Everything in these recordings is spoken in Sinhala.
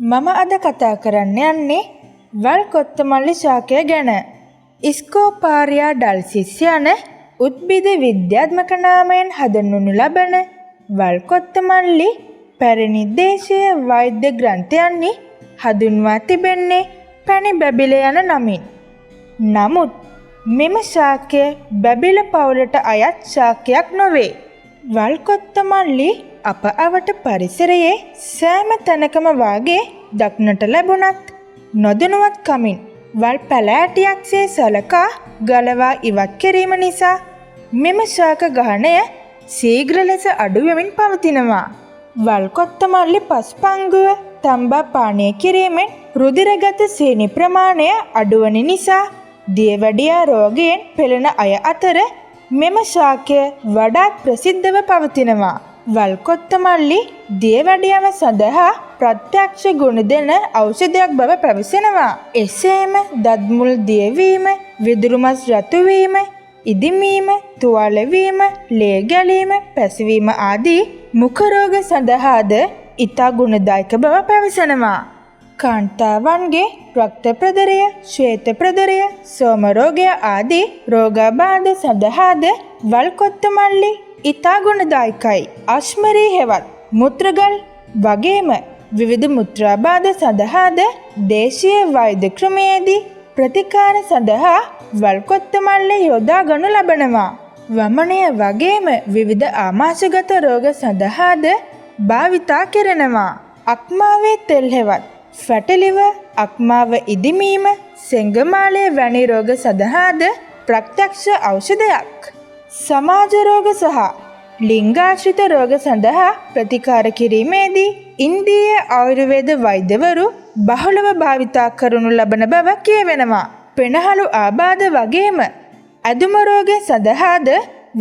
මම අද කතා කරන්න යන්නේ වල් කොත්තමල්ලි ශාකය ගැන. ස්කෝපාරියා ඩල්සිස් යන උද්භිද විද්‍යාත්මක නාමයෙන් හඳුන්වනු ලබන වල් කොත්තමල්ලි පැරණි දේශීය වෛද්‍ය ග්‍රන්ථයන්හි හඳුන්වා තිබෙන්නේ පැණි බැබිල යන නමින්. නමුත් මෙම ශාකය බැබිල පවුලට අයත් ශාකයක් නොවේ. වල් කොත්තමල්ලි අප අවට පරිසරයේ සෑම තැනකම වාගේ දක්නට ලැබුණත් නොදැනුවත් කමින් වල් පැලෑටියක්සේ සලකා ගලවා ඉවත් කිරීම නිසා මෙම ශාක ගහණය ශීඝ්‍ර ලෙස අඩු වෙමින් පවතිනවා. වල් කොත්තමල්ලි පස්පංගුව තම්බා පානය කිරීමෙන් රුධිරගත සීනි ප්‍රමාණය අඩුවන නිසා දියවැඩියා රෝගයෙන් පෙළෙන අය අතර මෙම ශාකය වඩාත් ප්‍රසිද්ධව පවතිනවා. වල් කොත්තමල්ලි දියවැඩියාව සඳහා ප්‍රත්‍යක්ෂ ගුණ දෙන ඖෂධයක් බව පැවසෙනවා. එසේම දත්මුල් දියවීම, විදුරුමස් රතු වීම, ඉදිමීම, තුවාල වීම, ලේ ගැලීම, පැසවීම ආදී මුඛ රෝග සඳහාද ඉතා ගුණදායක බව පැවසෙනවා. කාන්තාවන්ගේ රක්ත ප්‍රදරය, ශ්වේත ප්‍රදරය, සෝම රෝගය ආදී රෝගාබාධ සඳහාද වල් කොත්තමල්ලි ඉතා ගුණදායකයි. අශ්මරී හෙවත් මුත්‍රගල් වගේම විවිධ මුත්‍රාබාධ සඳහාද දේශීය වෛද්‍ය ක්‍රමයේදී ප්‍රතිකාර සඳහා වල් කොත්තමල්ලි යොදා ගනු ලබනවා. වමනය වගේම විවිධ ආමාශයගත රෝග සඳහාද භාවිතා කෙරෙනවා. අක්මාවේ තෙල් හෙවත් ෆැටි ලිවර්, අක්මාව ඉදිමීම, සෙංගමාලය වැනි රෝග සඳහාද ප්‍රත්‍යක්ෂ ඖෂධයක්. සමාජ රෝග සහ ලිංගාශ්‍රිත රෝග සඳහා ප්‍රතිකාර කිරීමේදී ඉන්දීය ආයුර්වේද වෛද්‍යවරු බහුලව භාවිතා කරනු ලබන බව කියවෙනවා. පෙනහළු ආබාධ වගේම ඇදුම රෝගය සඳහාද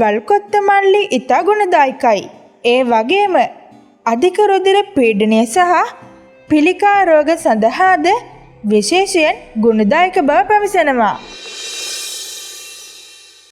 වල් කොත්තමල්ලි ඉතා ගුණදායකයි. ඒ වගේම අධික රුධිර පීඩනය සහ පිළිකා රෝග සඳහාද විශේෂයෙන් ගුණදායක බව පැවසෙනවා.